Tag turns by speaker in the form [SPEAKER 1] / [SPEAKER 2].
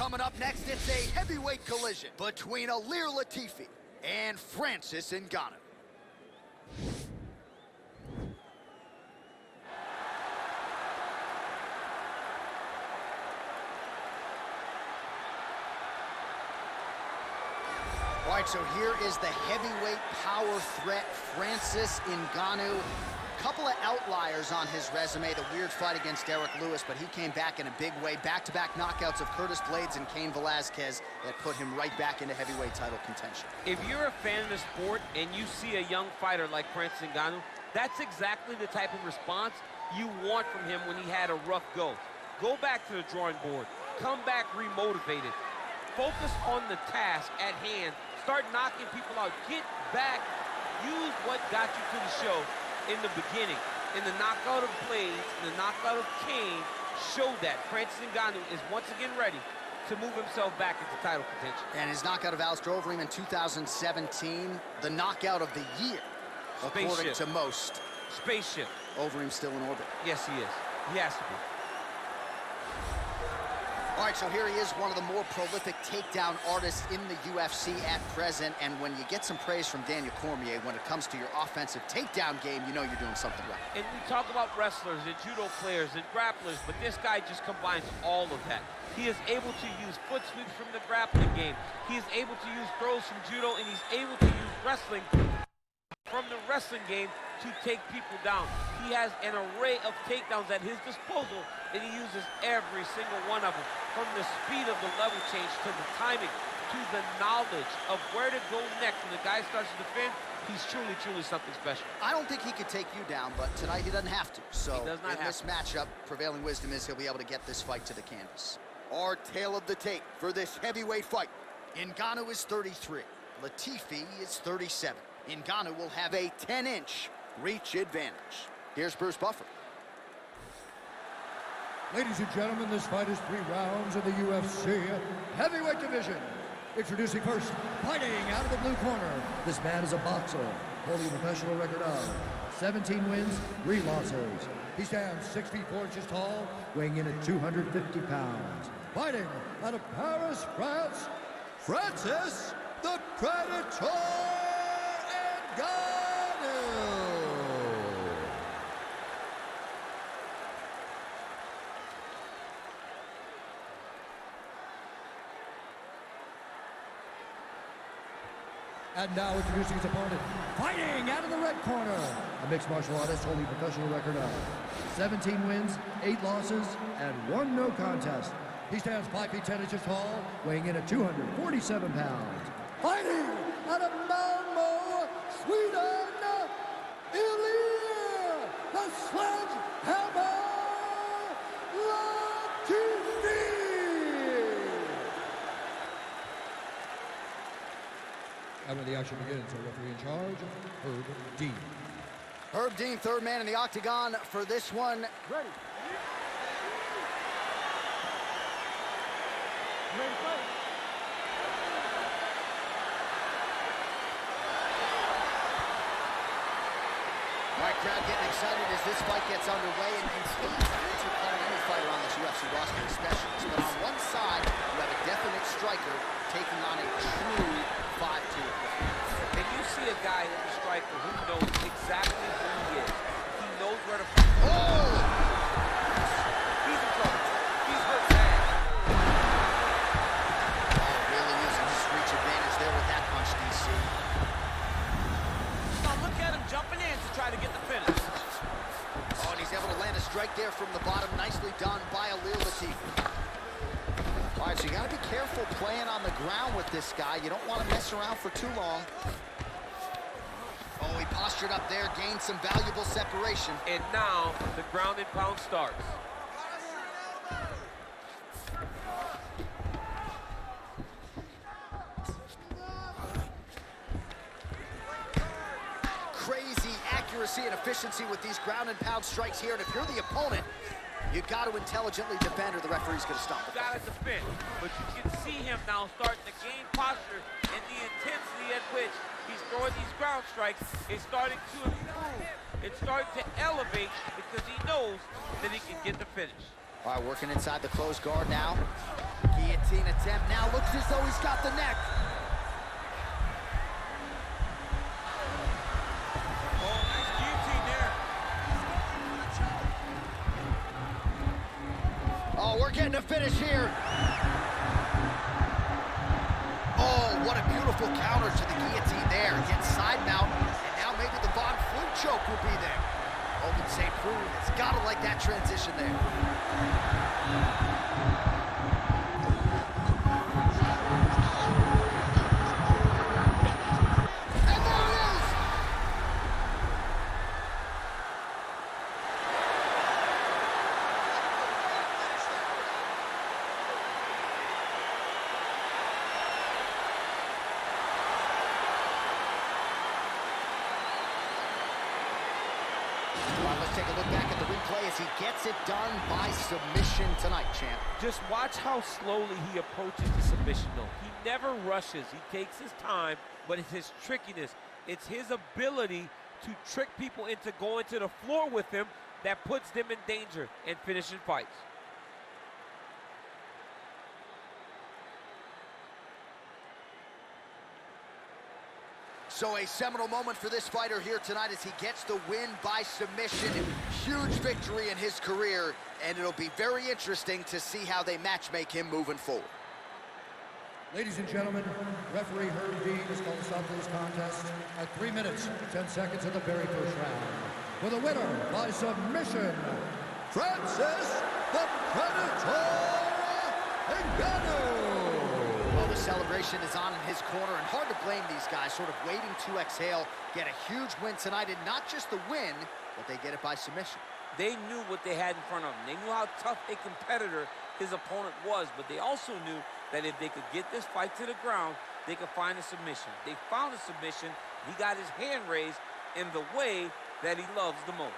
[SPEAKER 1] Coming up next, it's a heavyweight collision between Ilir Latifi and Francis Ngannou. All right, so here is the heavyweight power threat, Francis Ngannou. Couple of outliers on his resume, the weird fight against Derek Lewis, but he came back in a big way. Back-to-back knockouts of Curtis Blades and Cain Velasquez that put him right back into heavyweight title contention.
[SPEAKER 2] If you're a fan of the sport and you see a young fighter like Francis Ngannou, that's exactly the type of response you want from him when he had a rough go. Go back to the drawing board, come back remotivated, focus on the task at hand, start knocking people out, get back, use what got you to the show in the beginning. In the knockout of Blades, in the knockout of Cain, showed that Francis Ngannou is once again ready to move himself back into title contention.
[SPEAKER 1] And his knockout of Alistair Overeem in 2017, the knockout of the year, according to most.
[SPEAKER 2] Spaceship.
[SPEAKER 1] Overeem still in orbit.
[SPEAKER 2] Yes, he is. He has to be.
[SPEAKER 1] All right, so here he is, one of the more prolific takedown artists in the UFC at present. And when you get some praise from Daniel Cormier when it comes to your offensive takedown game, you know you're doing something right.
[SPEAKER 2] And we talk about wrestlers and judo players and grapplers, but this guy just combines all of that. He is able to use foot sweeps from the grappling game. He is able to use throws from judo, and he's able to use wrestling from the wrestling game to take people down. He has an array of takedowns at his disposal, and he uses every single one of them. From the speed of the level change, to the timing, to the knowledge of where to go next. When the guy starts to defend, he's truly, truly something special.
[SPEAKER 1] I don't think he could take you down, but tonight he doesn't have to. So
[SPEAKER 2] he does not
[SPEAKER 1] in this matchup, prevailing wisdom is he'll be able to get this fight to the canvas. Our tale of the tape for this heavyweight fight. Ngannou is 33. Latifi is 37. Ngannou will have a 10-inch reach advantage. Here's Bruce Buffer.
[SPEAKER 3] Ladies and gentlemen, this fight is 3 rounds in the UFC heavyweight division. Introducing first, fighting out of the blue corner. This man is a boxer, holding a professional record of 17 wins, 3 losses. He stands 6 feet 4 inches tall, weighing in at 250 pounds. Fighting out of Paris, France, Francis the Predator Ngannou. And now introducing his opponent, fighting out of the red corner, a mixed martial artist holding a professional record of 17 wins, 8 losses, and 1 no contest. He stands 5 feet 10 inches tall, weighing in at 247 pounds. Fighting out of Malmo, Sweden, Ilir, the Sledgehammer, Latifi. And when the action begins, a referee in charge, Herb Dean.
[SPEAKER 1] Herb Dean, third man in the octagon for this one. Ready. Ready to fight. All right, crowd getting excited as this fight gets underway, and Steve, to call any fighter on this UFC roster a specialist. But on one side, you have a definite striker taking on a true 5'2".
[SPEAKER 2] And you see a guy in the striker who knows exactly who he is. He knows where to...
[SPEAKER 1] Oh!
[SPEAKER 2] He's in trouble. He's hurt bad.
[SPEAKER 1] Oh, really using his reach advantage there with that punch, DC.
[SPEAKER 2] Now look at him jumping in to try to get the finish.
[SPEAKER 1] Oh, and he's able to land a strike there from the bottom. Nicely done by Ilir Latifi. All right, so you got to be careful playing on the ground with this guy. You don't want to mess around for too long. Oh, he postured up there, gained some valuable separation.
[SPEAKER 2] And now the ground and pound starts.
[SPEAKER 1] Crazy accuracy and efficiency with these ground and pound strikes here. And if you're the opponent, you got to intelligently defend, or the referee's going to stop it.
[SPEAKER 2] Got to defend, but you can see him now starting to gain posture, and the intensity at which he's throwing these ground strikes is starting to improve. It's starting to elevate because he knows that he can get the finish.
[SPEAKER 1] All right, working inside the closed guard now. Guillotine. guillotine attempt. Now looks as though he's got the neck.
[SPEAKER 2] Oh, nice guillotine there.
[SPEAKER 1] Oh, we're getting a finish here. Oh, what a beautiful counter to the guillotine there. Again, side mount, and now maybe the Von Flue choke will be there. Hogan St. Preux has got to like that transition there. And there it is! Let's take a look back at the replay as he gets it done by submission tonight, champ.
[SPEAKER 2] Just watch how slowly he approaches the submission, though. He never rushes. He takes his time, but it's his trickiness. It's his ability to trick people into going to the floor with him that puts them in danger and finishing fights.
[SPEAKER 1] So a seminal moment for this fighter here tonight as he gets the win by submission. Huge victory in his career, and it'll be very interesting to see how they match-make him moving forward.
[SPEAKER 3] Ladies and gentlemen, referee Herb Dean has called a stop to this contest at 3 minutes, 10 seconds of the very first round. For the winner by submission, Francis the Predator Ngannou.
[SPEAKER 1] Well, the celebration is on in his corner, and hard to blame these guys, sort of waiting to exhale, get a huge win tonight, and not just the win, but they get it by submission.
[SPEAKER 2] They knew what they had in front of them. They knew how tough a competitor his opponent was, but they also knew that if they could get this fight to the ground, they could find a submission. They found a submission. He got his hand raised in the way that he loves the most.